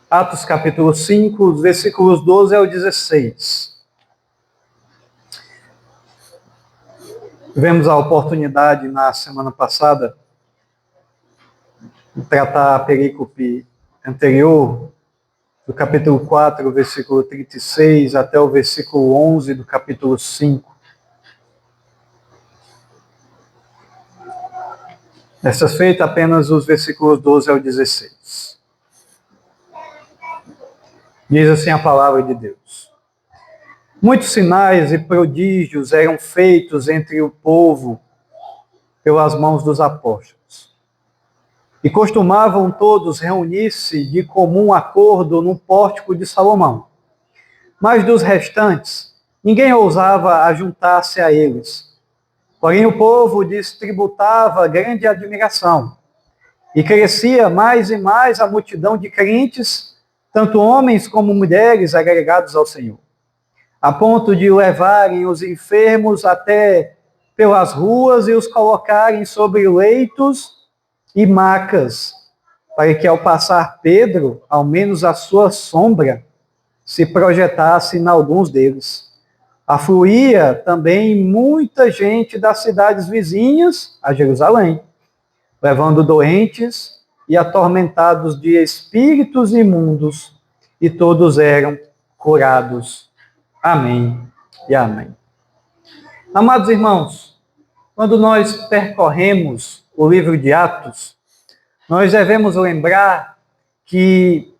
Atos capítulo 5, versículos 12 ao 16. Tivemos a oportunidade na semana passada de tratar a perícope anterior, do capítulo 4, versículo 36, até o versículo 11 do capítulo 5. Desta feita, apenas os versículos 12 ao 16. Diz assim a palavra de Deus. Muitos sinais e prodígios eram feitos entre o povo pelas mãos dos apóstolos. E costumavam todos reunir-se de comum acordo no pórtico de Salomão. Mas dos restantes, ninguém ousava ajuntar-se a eles. Porém, o povo distributava grande admiração. E crescia mais e mais a multidão de crentes, tanto homens como mulheres agregados ao Senhor, a ponto de levarem os enfermos até pelas ruas e os colocarem sobre leitos e macas, para que ao passar Pedro, ao menos a sua sombra se projetasse em alguns deles. Afluía também muita gente das cidades vizinhas a Jerusalém, levando doentes e atormentados de espíritos imundos, e todos eram curados. Amém e amém. Amados irmãos, quando nós percorremos o livro de Atos, nós devemos lembrar que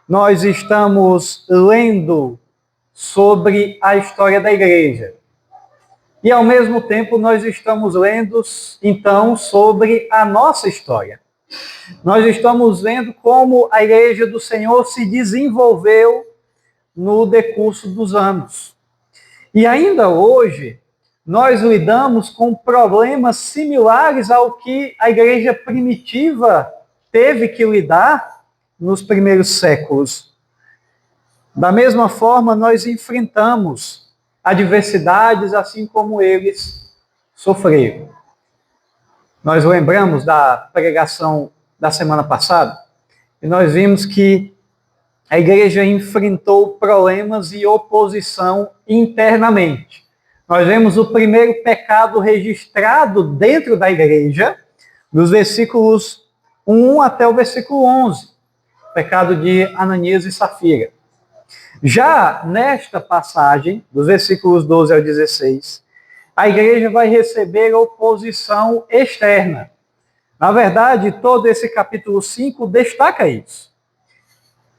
nós estamos lendo sobre a história da igreja. E, ao mesmo tempo, nós estamos lendo, então, sobre a nossa história. Nós estamos vendo como a igreja do Senhor se desenvolveu no decurso dos anos. E ainda hoje, nós lidamos com problemas similares ao que a igreja primitiva teve que lidar nos primeiros séculos. Da mesma forma, nós enfrentamos adversidades assim como eles sofreram. Nós lembramos da pregação da semana passada e nós vimos que a igreja enfrentou problemas e oposição internamente. Nós vemos o primeiro pecado registrado dentro da igreja, dos versículos 1 até o versículo 11, o pecado de Ananias e Safira. Já nesta passagem, dos versículos 12 ao 16, a igreja vai receber oposição externa. Na verdade, todo esse capítulo 5 destaca isso.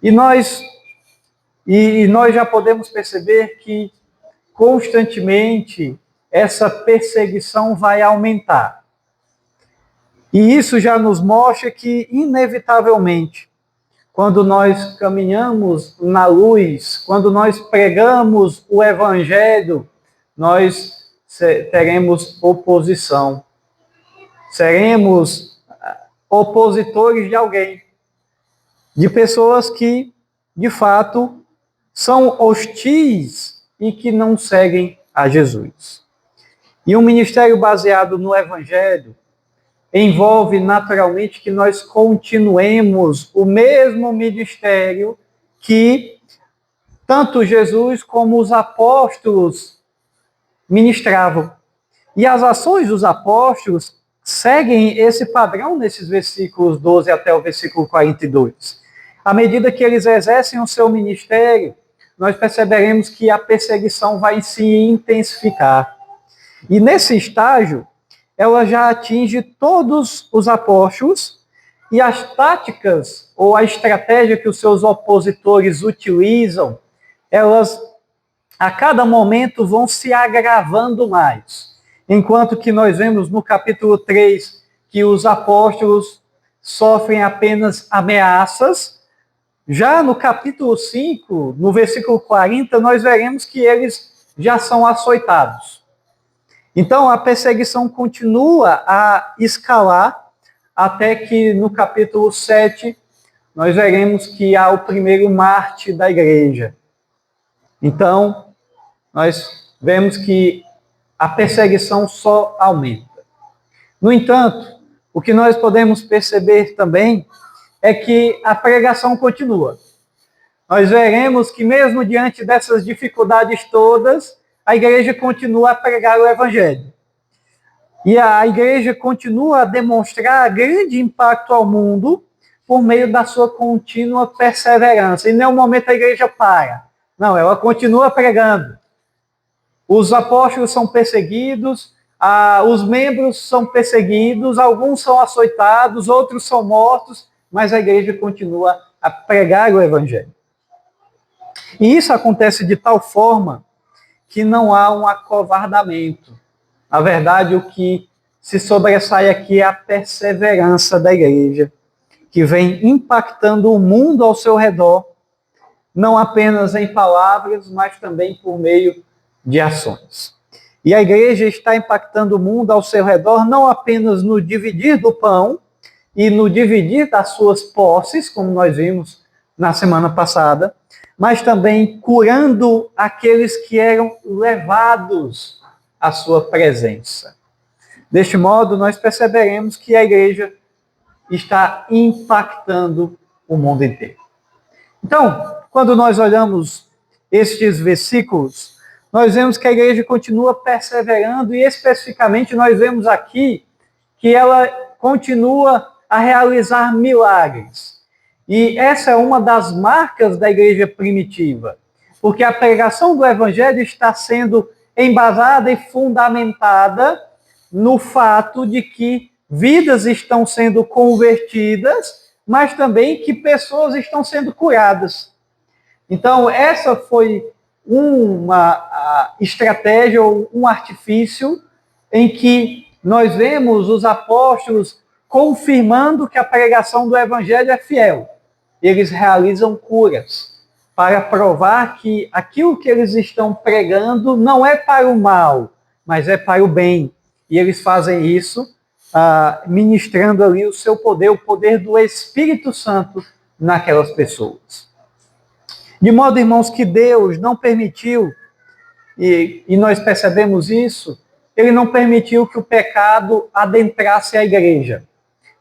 E nós já podemos perceber que constantemente essa perseguição vai aumentar. E isso já nos mostra que, inevitavelmente, quando nós caminhamos na luz, quando nós pregamos o Evangelho, nós teremos oposição. Seremos opositores de alguém, de pessoas que, de fato, são hostis e que não seguem a Jesus. E um ministério baseado no Evangelho envolve naturalmente que nós continuemos o mesmo ministério que tanto Jesus como os apóstolos ministravam. E as ações dos apóstolos seguem esse padrão nesses versículos 12 até o versículo 42. À medida que eles exercem o seu ministério, nós perceberemos que a perseguição vai se intensificar. E nesse estágio, ela já atinge todos os apóstolos, e as táticas ou a estratégia que os seus opositores utilizam, elas a cada momento vão se agravando mais. Enquanto que nós vemos no capítulo 3 que os apóstolos sofrem apenas ameaças, já no capítulo 5, no versículo 40, nós veremos que eles já são açoitados. Então, a perseguição continua a escalar até que no capítulo 7 nós veremos que há o primeiro mártir da igreja. Então, nós vemos que a perseguição só aumenta. No entanto, o que nós podemos perceber também é que a pregação continua. nós veremos que mesmo diante dessas dificuldades todas, a igreja continua a pregar o evangelho. E a igreja continua a demonstrar grande impacto ao mundo por meio da sua contínua perseverança. E em nenhum momento a igreja para. Não, ela continua pregando. Os apóstolos são perseguidos, os membros são perseguidos, alguns são açoitados, outros são mortos, mas a igreja continua a pregar o evangelho. E isso acontece de tal forma que não há um acovardamento. Na verdade, o que se sobressai aqui é a perseverança da igreja, que vem impactando o mundo ao seu redor, não apenas em palavras, mas também por meio de ações. E a igreja está impactando o mundo ao seu redor, não apenas no dividir do pão e no dividir das suas posses, como nós vimos na semana passada, mas também curando aqueles que eram levados à sua presença. Deste modo, nós perceberemos que a igreja está impactando o mundo inteiro. Então, quando nós olhamos estes versículos, nós vemos que a igreja continua perseverando e, especificamente, nós vemos aqui que ela continua a realizar milagres. E essa é uma das marcas da igreja primitiva, porque a pregação do evangelho está sendo embasada e fundamentada no fato de que vidas estão sendo convertidas, mas também que pessoas estão sendo curadas. Então, essa foi uma estratégia ou um artifício em que nós vemos os apóstolos confirmando que a pregação do evangelho é fiel. Eles realizam curas para provar que aquilo que eles estão pregando não é para o mal, mas é para o bem. E eles fazem isso ministrando ali o seu poder, o poder do Espírito Santo naquelas pessoas. De modo, irmãos, que Deus não permitiu, e nós percebemos isso, ele não permitiu que o pecado adentrasse a igreja.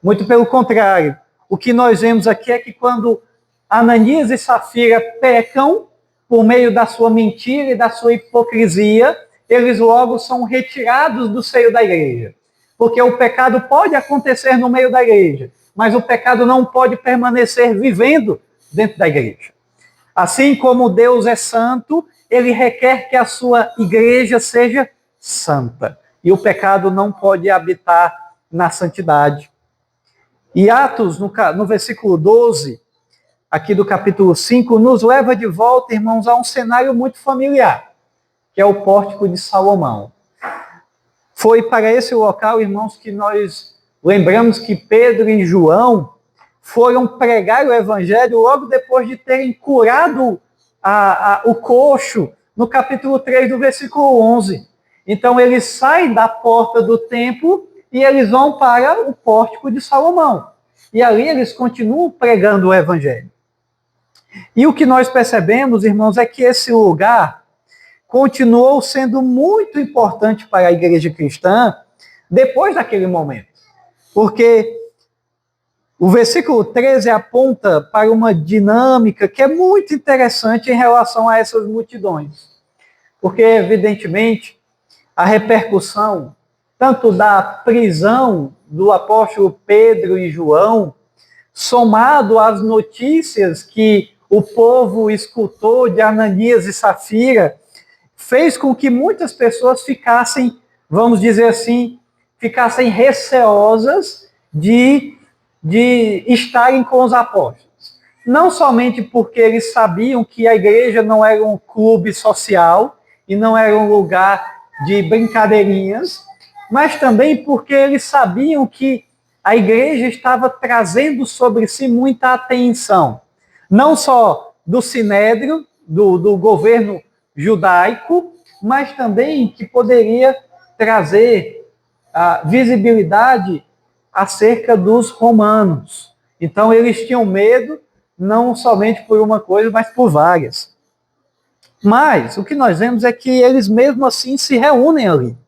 Muito pelo contrário, o que nós vemos aqui é que quando Ananias e Safira pecam, por meio da sua mentira e da sua hipocrisia, eles logo são retirados do seio da igreja. Porque o pecado pode acontecer no meio da igreja, mas o pecado não pode permanecer vivendo dentro da igreja. Assim como Deus é santo, ele requer que a sua igreja seja santa. E o pecado não pode habitar na santidade. E Atos, no versículo 12, aqui do capítulo 5, nos leva de volta, irmãos, a um cenário muito familiar, que é o pórtico de Salomão. Foi para esse local, irmãos, que nós lembramos que Pedro e João foram pregar o evangelho logo depois de terem curado o coxo, no capítulo 3 do versículo 11. Então, eles saem da porta do templo e eles vão para o pórtico de Salomão. E ali eles continuam pregando o evangelho. E o que nós percebemos, irmãos, é que esse lugar continuou sendo muito importante para a igreja cristã depois daquele momento. Porque o versículo 13 aponta para uma dinâmica que é muito interessante em relação a essas multidões. Porque, evidentemente, a repercussão tanto da prisão do apóstolo Pedro e João, somado às notícias que o povo escutou de Ananias e Safira, fez com que muitas pessoas ficassem, vamos dizer assim, ficassem receosas de estarem com os apóstolos. Não somente porque eles sabiam que a igreja não era um clube social e não era um lugar de brincadeirinhas, mas também porque eles sabiam que a igreja estava trazendo sobre si muita atenção, não só do sinédrio, do governo judaico, mas também que poderia trazer a visibilidade acerca dos romanos. Então, eles tinham medo, não somente por uma coisa, mas por várias. Mas, o que nós vemos é que eles mesmo assim se reúnem ali.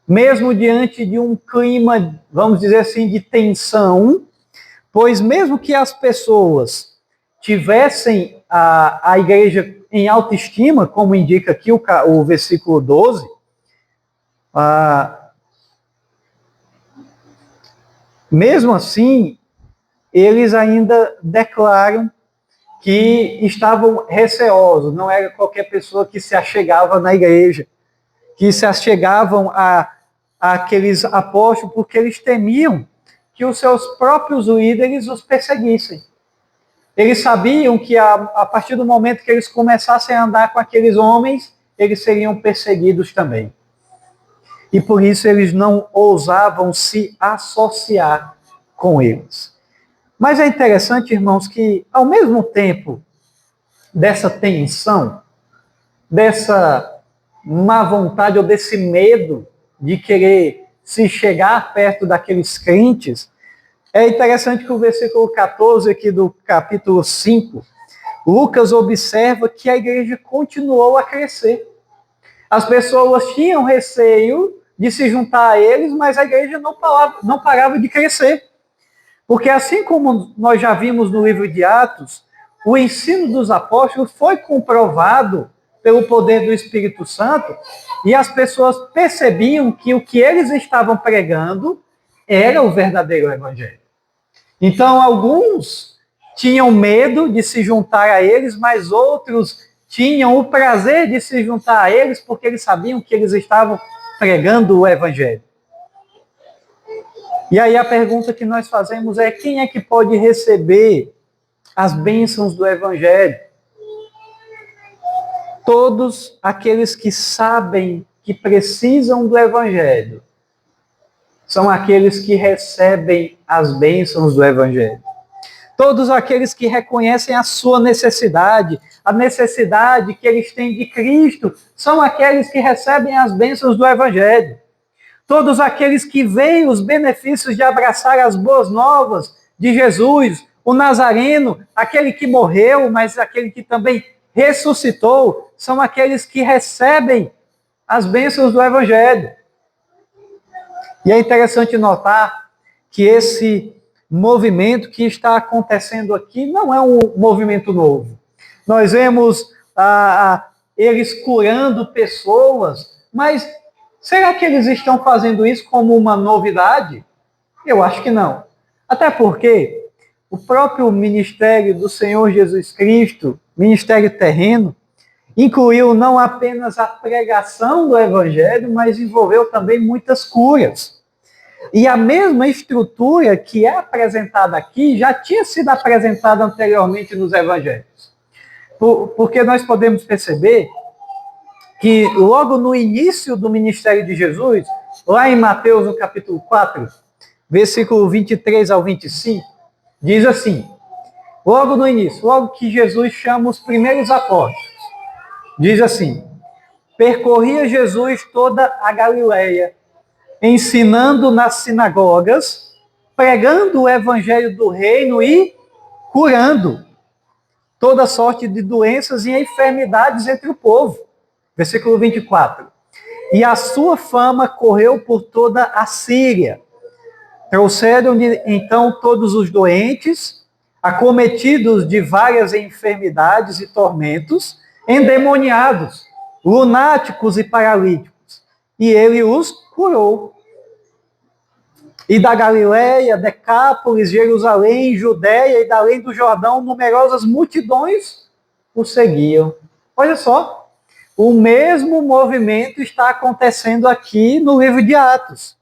Mesmo diante de um clima, vamos dizer assim, de tensão, pois mesmo que as pessoas tivessem a igreja em autoestima, como indica aqui o versículo 12, mesmo assim, eles ainda declaram que estavam receosos, não era qualquer pessoa que se achegava na igreja, que se achegavam àqueles apóstolos, porque eles temiam que os seus próprios líderes os perseguissem. Eles sabiam que a partir do momento que eles começassem a andar com aqueles homens, eles seriam perseguidos também. E por isso eles não ousavam se associar com eles. Mas é interessante, irmãos, que ao mesmo tempo dessa tensão, dessa má vontade ou desse medo de querer se chegar perto daqueles crentes, é interessante que o versículo 14 aqui do capítulo 5, Lucas observa que a igreja continuou a crescer. As pessoas tinham receio de se juntar a eles, mas a igreja não parava de crescer. Porque assim como nós já vimos no livro de Atos, o ensino dos apóstolos foi comprovado pelo poder do Espírito Santo e as pessoas percebiam que o que eles estavam pregando era o verdadeiro evangelho. Então, alguns tinham medo de se juntar a eles, mas outros tinham o prazer de se juntar a eles porque eles sabiam que eles estavam pregando o evangelho. E aí a pergunta que nós fazemos é: quem é que pode receber as bênçãos do evangelho? Todos aqueles que sabem que precisam do evangelho são aqueles que recebem as bênçãos do evangelho. Todos aqueles que reconhecem a sua necessidade, a necessidade que eles têm de Cristo, são aqueles que recebem as bênçãos do evangelho. Todos aqueles que veem os benefícios de abraçar as boas novas de Jesus, o Nazareno, aquele que morreu, mas aquele que também ressuscitou, são aqueles que recebem as bênçãos do evangelho. E é interessante notar que esse movimento que está acontecendo aqui não é um movimento novo. Nós vemos eles curando pessoas, mas será que eles estão fazendo isso como uma novidade? Eu acho que não. Até porque o próprio ministério do Senhor Jesus Cristo, ministério terreno, incluiu não apenas a pregação do evangelho, mas envolveu também muitas curas. E a mesma estrutura que é apresentada aqui já tinha sido apresentada anteriormente nos evangelhos. Porque nós podemos perceber que logo no início do ministério de Jesus, lá em Mateus, no capítulo 4, versículo 23 ao 25, diz assim, logo no início, logo que Jesus chama os primeiros apóstolos, diz assim: percorria Jesus toda a Galileia, ensinando nas sinagogas, pregando o evangelho do reino e curando toda sorte de doenças e enfermidades entre o povo. Versículo 24. E a sua fama correu por toda a Síria. Trouxeram-lhe então todos os doentes, acometidos de várias enfermidades e tormentos, endemoniados, lunáticos e paralíticos. E ele os curou. E da Galileia, Decápolis, Jerusalém, Judéia e da além do Jordão, numerosas multidões o seguiam. Olha só, o mesmo movimento está acontecendo aqui no livro de Atos.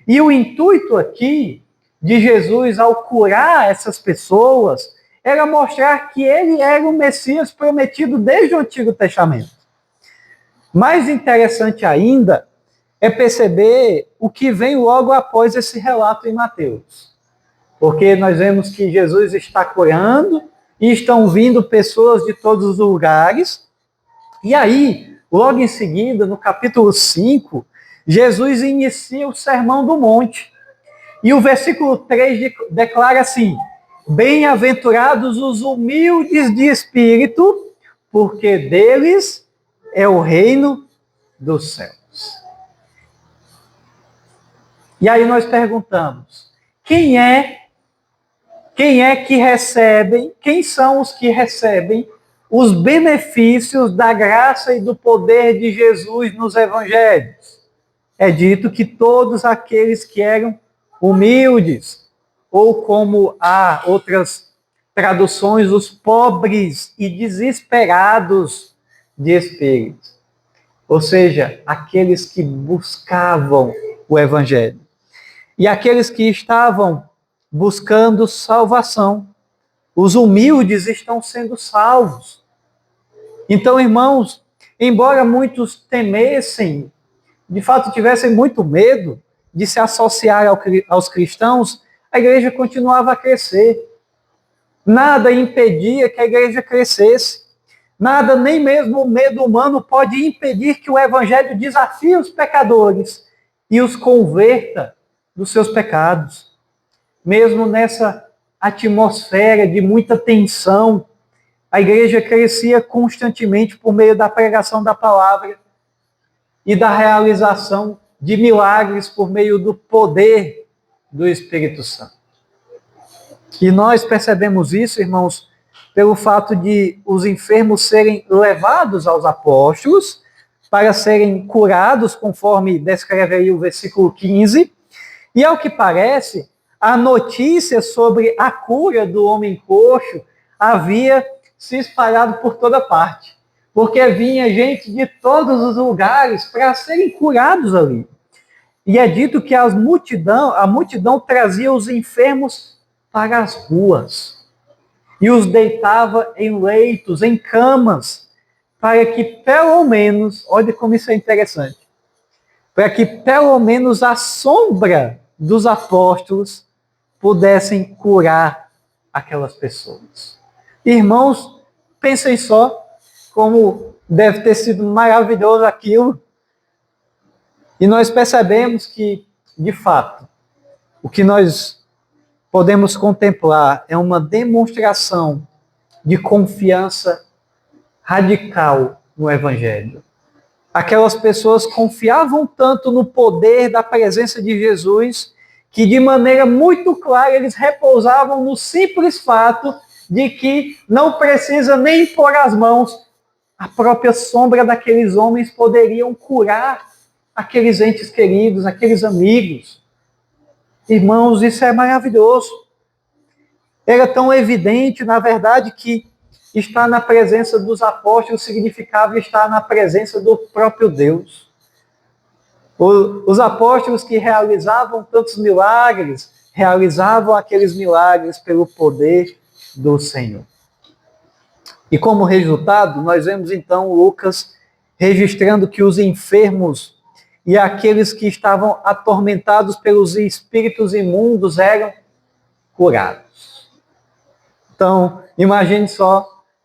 E o intuito aqui de Jesus ao curar essas pessoas era mostrar que ele era o Messias prometido desde o Antigo Testamento. Mais interessante ainda é perceber o que vem logo após esse relato em Mateus. Porque nós vemos que Jesus está curando e estão vindo pessoas de todos os lugares. E aí, logo em seguida, no capítulo 5, Jesus inicia o Sermão do Monte. E o versículo 3 declara assim: bem-aventurados os humildes de espírito, porque deles é o reino dos céus. E aí nós perguntamos: quem é quem são os que recebem os benefícios da graça e do poder de Jesus nos evangelhos? É dito que todos aqueles que eram humildes, ou como há outras traduções, os pobres e desesperados de espírito. Ou seja, aqueles que buscavam o evangelho. E aqueles que estavam buscando salvação. Os humildes estão sendo salvos. Então, irmãos, embora muitos temessem, de fato tivessem muito medo de se associar aos cristãos, a igreja continuava a crescer. Nada impedia que a igreja crescesse. Nada, nem mesmo o medo humano, pode impedir que o evangelho desafie os pecadores e os converta dos seus pecados. Mesmo nessa atmosfera de muita tensão, a igreja crescia constantemente por meio da pregação da palavra e da realização de milagres por meio do poder do Espírito Santo. E nós percebemos isso, irmãos, pelo fato de os enfermos serem levados aos apóstolos para serem curados, conforme descreve aí o versículo 15. E ao que parece, a notícia sobre a cura do homem coxo havia se espalhado por toda parte, porque vinha gente de todos os lugares para serem curados ali. E é dito que a multidão trazia os enfermos para as ruas e os deitava em leitos, em camas, para que pelo menos, olha como isso é interessante, para que pelo menos a sombra dos apóstolos pudessem curar aquelas pessoas. Irmãos, pensem só como deve ter sido maravilhoso aquilo. E nós percebemos que, de fato, o que nós podemos contemplar é uma demonstração de confiança radical no Evangelho. Aquelas pessoas confiavam tanto no poder da presença de Jesus que, de maneira muito clara, eles repousavam no simples fato de que não precisa nem pôr as mãos, a própria sombra daqueles homens poderiam curar aqueles entes queridos, aqueles amigos. Irmãos, isso é maravilhoso. Era tão evidente, na verdade, que estar na presença dos apóstolos significava estar na presença do próprio Deus. Os apóstolos que realizavam tantos milagres, realizavam aqueles milagres pelo poder do Senhor. E como resultado, nós vemos então Lucas registrando que os enfermos e aqueles que estavam atormentados pelos espíritos imundos eram curados. Então,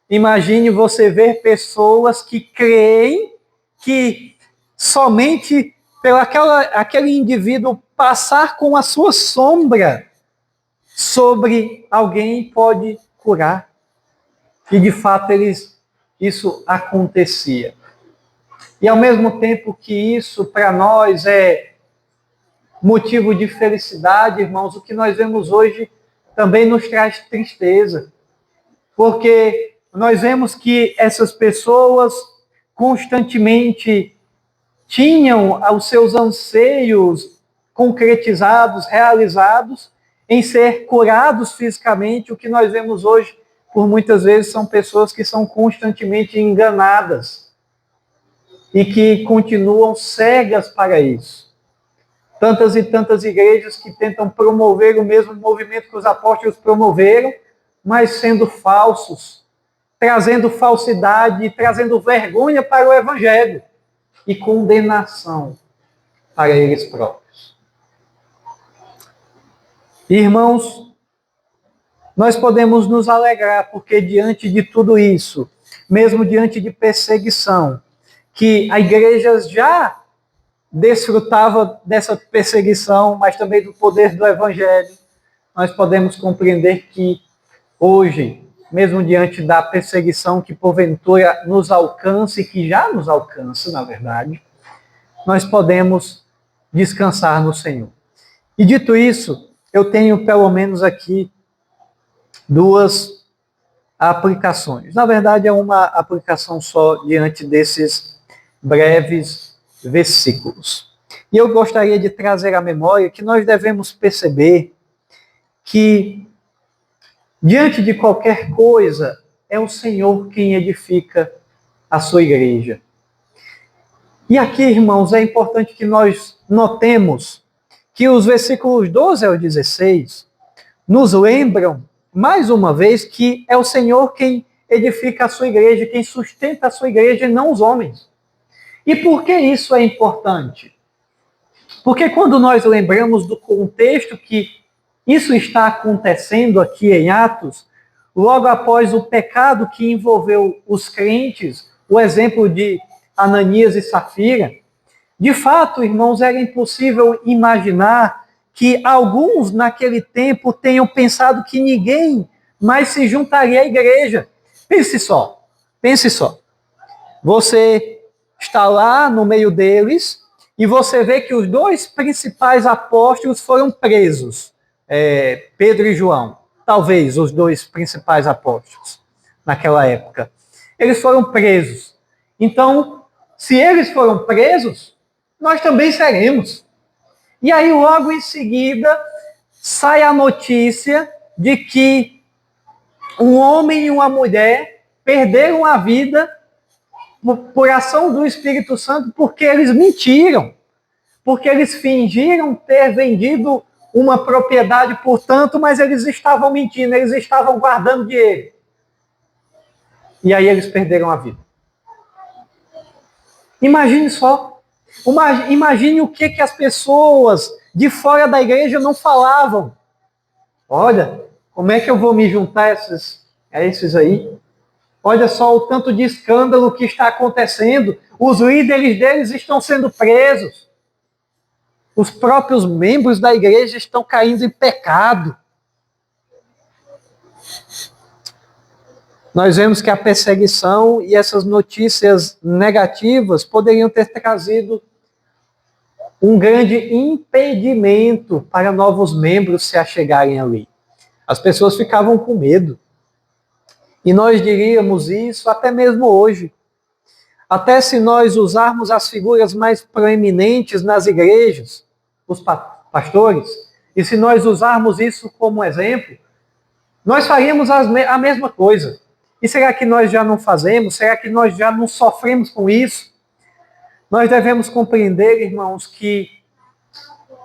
imagine você ver pessoas que creem que somente pelo aquele indivíduo passar com a sua sombra sobre alguém pode curar. E de fato isso acontecia. E ao mesmo tempo que isso para nós é motivo de felicidade, irmãos, o que nós vemos hoje também nos traz tristeza. Porque nós vemos que essas pessoas constantemente tinham os seus anseios concretizados, realizados, em ser curados fisicamente. O que nós vemos hoje, por muitas vezes, são pessoas que são constantemente enganadas e que continuam cegas para isso. Tantas e tantas igrejas que tentam promover o mesmo movimento que os apóstolos promoveram, mas sendo falsos, trazendo falsidade, trazendo vergonha para o evangelho e condenação para eles próprios. Irmãos, nós podemos nos alegrar porque diante de tudo isso, mesmo diante de perseguição, que a igreja já desfrutava dessa perseguição, mas também do poder do evangelho, nós podemos compreender que hoje, mesmo diante da perseguição que porventura nos alcance, que já nos alcança, na verdade, nós podemos descansar no Senhor. E dito isso, eu tenho pelo menos aqui duas aplicações. Na verdade, é uma aplicação só diante desses breves versículos. E eu gostaria de trazer à memória que nós devemos perceber que, diante de qualquer coisa, é o Senhor quem edifica a sua igreja. E aqui, irmãos, é importante que nós notemos que os versículos 12 ao 16 nos lembram, mais uma vez, que é o Senhor quem edifica a sua igreja, quem sustenta a sua igreja e não os homens. E por que isso é importante? Porque quando nós lembramos do contexto que isso está acontecendo aqui em Atos, logo após o pecado que envolveu os crentes, o exemplo de Ananias e Safira, de fato, irmãos, era impossível imaginar que alguns naquele tempo tenham pensado que ninguém mais se juntaria à igreja. Pense só, pense só. Você está lá no meio deles e você vê que os dois principais apóstolos foram presos, Pedro e João, talvez os dois principais apóstolos naquela época. Eles foram presos. Então, se eles foram presos, nós também seremos. E aí, logo em seguida, sai a notícia de que um homem e uma mulher perderam a vida por ação do Espírito Santo porque eles mentiram, porque eles fingiram ter vendido uma propriedade, portanto, mas eles estavam mentindo, eles estavam guardando dinheiro. E aí eles perderam a vida. Imagine só. Imagine o que as pessoas de fora da igreja não falavam. Olha, como é que eu vou me juntar a esses aí? Olha só o tanto de escândalo que está acontecendo. Os líderes deles estão sendo presos. Os próprios membros da igreja estão caindo em pecado. Nós vemos que a perseguição e essas notícias negativas poderiam ter trazido um grande impedimento para novos membros se achegarem ali. As pessoas ficavam com medo. E nós diríamos isso até mesmo hoje. Até se nós usarmos as figuras mais proeminentes nas igrejas, os pastores, e se nós usarmos isso como exemplo, nós faríamos a mesma coisa. E será que nós já não fazemos? Será que nós já não sofremos com isso? Nós devemos compreender, irmãos, que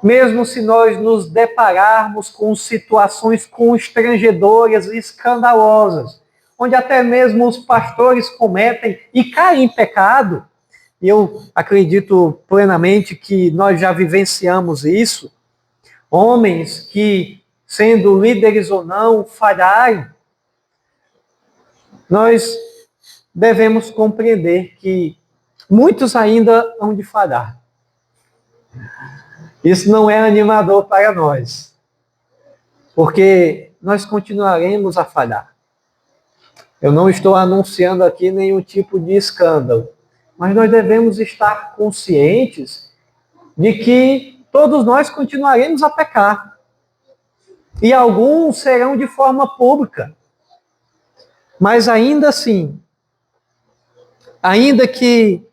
mesmo se nós nos depararmos com situações constrangedoras e escandalosas, onde até mesmo os pastores cometem e caem em pecado, e eu acredito plenamente que nós já vivenciamos isso, homens que, sendo líderes ou não, falharem, nós devemos compreender que muitos ainda hão de falhar. Isso não é animador para nós, porque nós continuaremos a falhar. Eu não estou anunciando aqui nenhum tipo de escândalo, mas nós devemos estar conscientes de que todos nós continuaremos a pecar. E alguns serão de forma pública. Mas ainda assim, ainda que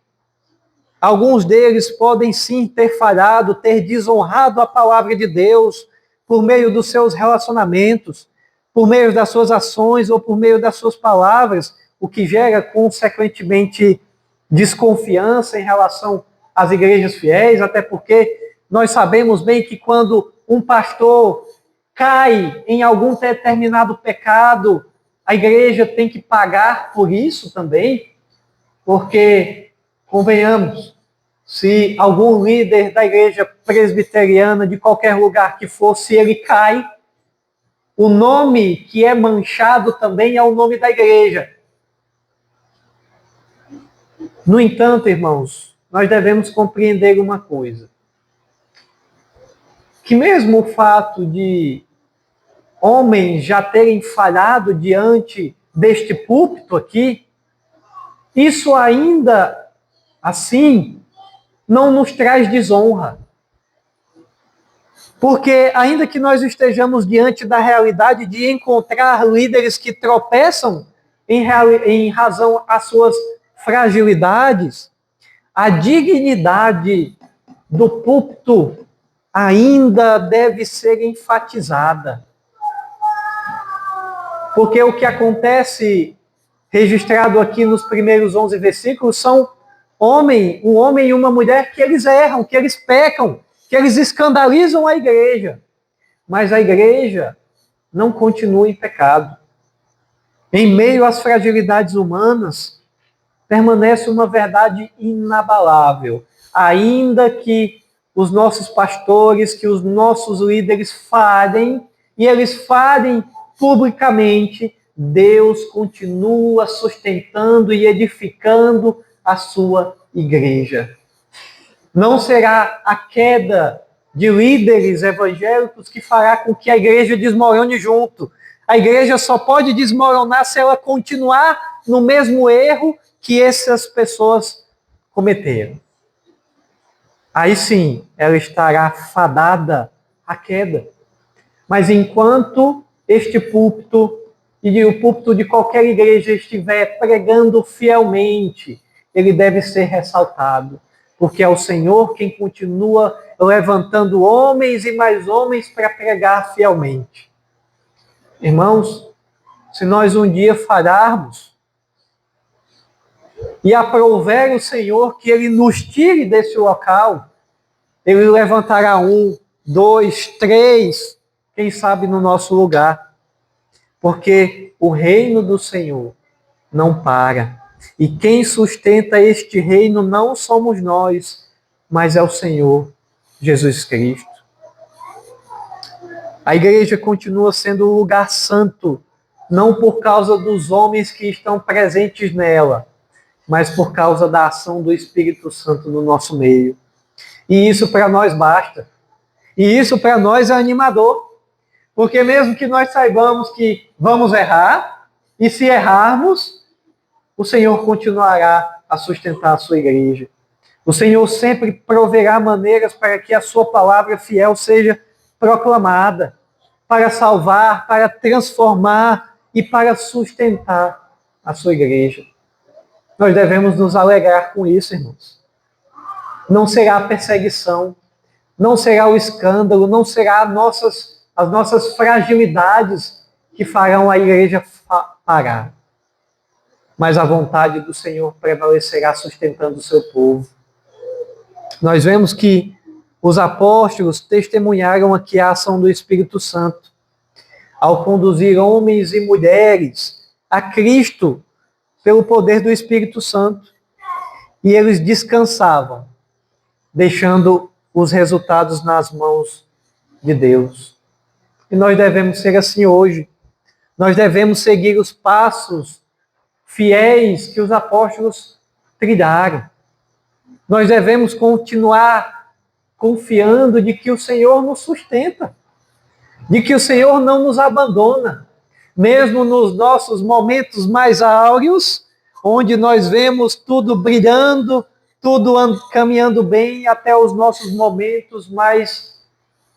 alguns deles podem sim ter falhado, ter desonrado a palavra de Deus por meio dos seus relacionamentos, por meio das suas ações ou por meio das suas palavras, o que gera, consequentemente, desconfiança em relação às igrejas fiéis, até porque nós sabemos bem que quando um pastor cai em algum determinado pecado, a igreja tem que pagar por isso também, porque, convenhamos, se algum líder da igreja presbiteriana, de qualquer lugar que for, se ele cai, o nome que é manchado também é o nome da igreja. No entanto, irmãos, nós devemos compreender uma coisa. Que mesmo o fato de homens já terem falhado diante deste púlpito aqui, isso ainda, assim, não nos traz desonra. Porque ainda que nós estejamos diante da realidade de encontrar líderes que tropeçam em razão às suas fragilidades, a dignidade do púlpito ainda deve ser enfatizada. Porque o que acontece, registrado aqui nos primeiros 11 versículos, são um homem e uma mulher que eles erram, que eles pecam, que eles escandalizam a igreja. Mas a igreja não continua em pecado. Em meio às fragilidades humanas, permanece uma verdade inabalável. Ainda que os nossos pastores, que os nossos líderes falhem, e eles falhem publicamente, Deus continua sustentando e edificando a sua igreja. Não será a queda de líderes evangélicos que fará com que a igreja desmorone junto. A igreja só pode desmoronar se ela continuar no mesmo erro que essas pessoas cometeram. Aí sim, ela estará fadada à queda. Mas enquanto este púlpito e o púlpito de qualquer igreja estiver pregando fielmente, ele deve ser ressaltado, porque é o Senhor quem continua levantando homens e mais homens para pregar fielmente. Irmãos, se nós um dia falharmos e aprouver o Senhor que Ele nos tire desse local, Ele levantará 1, 2, 3, quem sabe no nosso lugar. Porque o reino do Senhor não para. E quem sustenta este reino não somos nós, mas é o Senhor Jesus Cristo. A igreja continua sendo um lugar santo, não por causa dos homens que estão presentes nela, mas por causa da ação do Espírito Santo no nosso meio. E isso para nós basta. E isso para nós é animador. Porque mesmo que nós saibamos que vamos errar, e se errarmos, o Senhor continuará a sustentar a sua igreja. O Senhor sempre proverá maneiras para que a sua palavra fiel seja proclamada, para salvar, para transformar e para sustentar a sua igreja. Nós devemos nos alegrar com isso, irmãos. Não será a perseguição, não será o escândalo, não será as nossas fragilidades que farão a igreja parar. Mas a vontade do Senhor prevalecerá sustentando o seu povo. Nós vemos que os apóstolos testemunharam aqui a ação do Espírito Santo, ao conduzir homens e mulheres a Cristo pelo poder do Espírito Santo. E eles descansavam, deixando os resultados nas mãos de Deus. E nós devemos ser assim hoje. Nós devemos seguir os passos fiéis que os apóstolos trilharam. Nós devemos continuar confiando de que o Senhor nos sustenta, de que o Senhor não nos abandona, mesmo nos nossos momentos mais áureos, onde nós vemos tudo brilhando, tudo caminhando bem, até os nossos momentos mais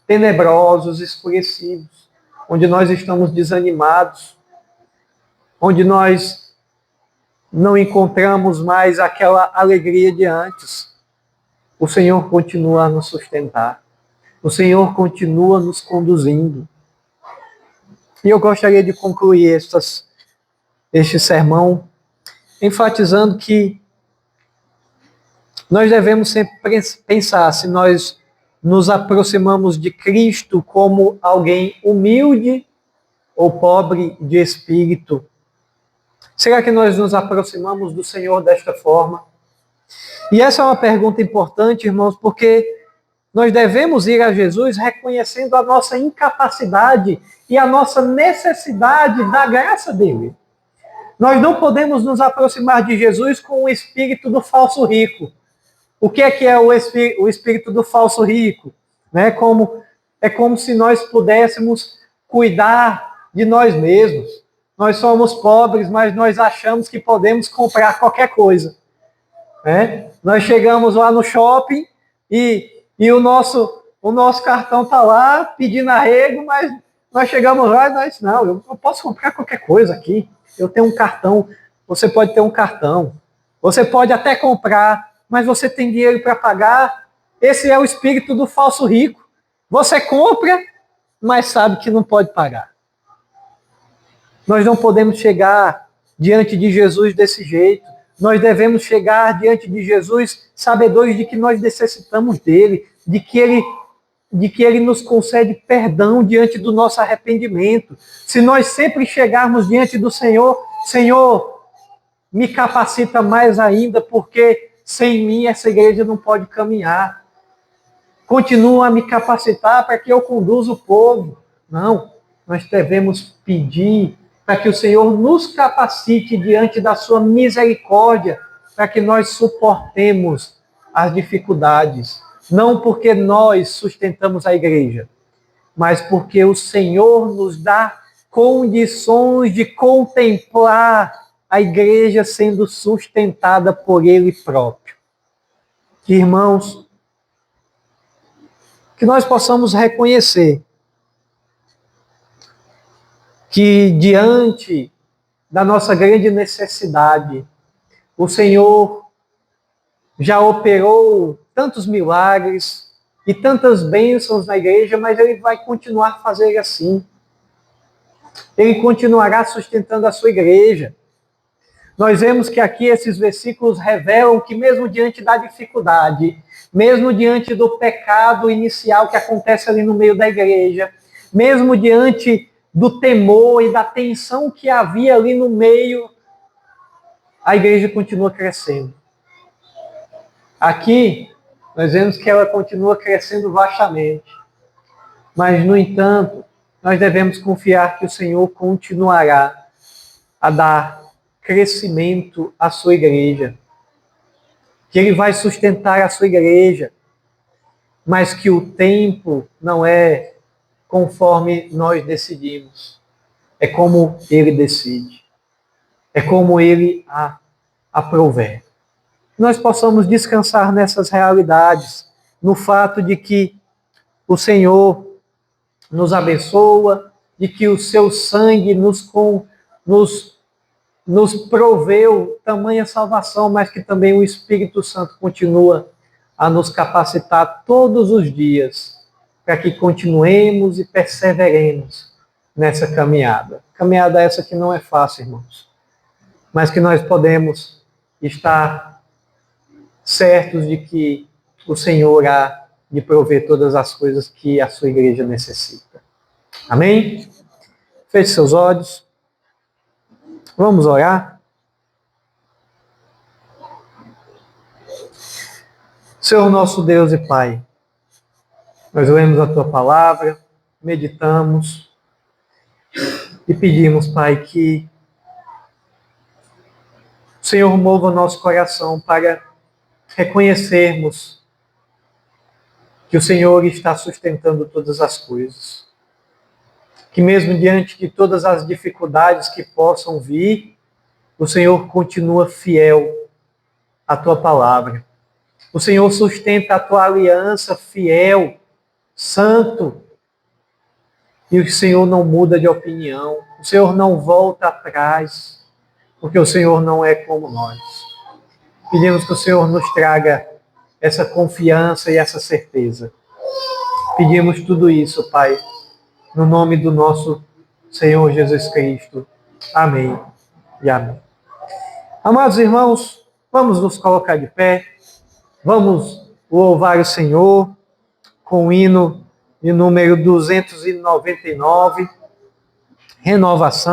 tenebrosos, escurecidos, onde nós estamos desanimados, onde nós não encontramos mais aquela alegria de antes. O Senhor continua a nos sustentar. O Senhor continua nos conduzindo. E eu gostaria de concluir este sermão enfatizando que nós devemos sempre pensar se nós nos aproximamos de Cristo como alguém humilde ou pobre de espírito. Será que nós nos aproximamos do Senhor desta forma? E essa é uma pergunta importante, irmãos, porque nós devemos ir a Jesus reconhecendo a nossa incapacidade e a nossa necessidade da graça dele. Nós não podemos nos aproximar de Jesus com o espírito do falso rico. O que é o espírito do falso rico? É como se nós pudéssemos cuidar de nós mesmos. Nós somos pobres, mas nós achamos que podemos comprar qualquer coisa. Nós chegamos lá no shopping e o nosso O nosso cartão está lá pedindo arrego, mas nós chegamos lá e nós, não, eu posso comprar qualquer coisa aqui. Eu tenho um cartão, você pode ter um cartão. Você pode até comprar, mas você tem dinheiro para pagar. Esse é o espírito do falso rico. Você compra, mas sabe que não pode pagar. Nós não podemos chegar diante de Jesus desse jeito. Nós devemos chegar diante de Jesus sabedores de que nós necessitamos dele, de que ele nos concede perdão diante do nosso arrependimento. Se nós sempre chegarmos diante do Senhor, Senhor, me capacita mais ainda, porque sem mim essa igreja não pode caminhar. Continua a me capacitar para que eu conduza o povo. Não, nós devemos pedir para que o Senhor nos capacite diante da sua misericórdia, para que nós suportemos as dificuldades. Não porque nós sustentamos a igreja, mas porque o Senhor nos dá condições de contemplar a igreja sendo sustentada por Ele próprio. Que, irmãos, que nós possamos reconhecer que diante da nossa grande necessidade, o Senhor já operou tantos milagres e tantas bênçãos na igreja, mas Ele vai continuar a fazer assim. Ele continuará sustentando a sua igreja. Nós vemos que aqui esses versículos revelam que mesmo diante da dificuldade, mesmo diante do pecado inicial que acontece ali no meio da igreja, mesmo diante do temor e da tensão que havia ali no meio, a igreja continua crescendo. Aqui, nós vemos que ela continua crescendo vastamente. Mas, no entanto, nós devemos confiar que o Senhor continuará a dar crescimento à sua igreja. Que Ele vai sustentar a sua igreja. Mas que o tempo não é conforme nós decidimos. É como Ele decide. É como Ele a aprover. Que nós possamos descansar nessas realidades, no fato de que o Senhor nos abençoa, de que o seu sangue nos proveu tamanha salvação, mas que também o Espírito Santo continua a nos capacitar todos os dias para que continuemos e perseveremos nessa caminhada. Caminhada essa que não é fácil, irmãos, mas que nós podemos estar certos de que o Senhor há de prover todas as coisas que a sua igreja necessita. Amém? Feche seus olhos. Vamos orar. Senhor nosso Deus e Pai, nós lemos a Tua palavra, meditamos e pedimos, Pai, que o Senhor mova o nosso coração para reconhecermos que o Senhor está sustentando todas as coisas. Que mesmo diante de todas as dificuldades que possam vir, o Senhor continua fiel à Tua palavra. O Senhor sustenta a Tua aliança fiel, santo. E o Senhor não muda de opinião. O Senhor não volta atrás, porque o Senhor não é como nós. Pedimos que o Senhor nos traga essa confiança e essa certeza. Pedimos tudo isso, Pai, no nome do nosso Senhor Jesus Cristo. Amém e amém. Amados irmãos, vamos nos colocar de pé. Vamos louvar o Senhor com o hino de número 299, Renovação.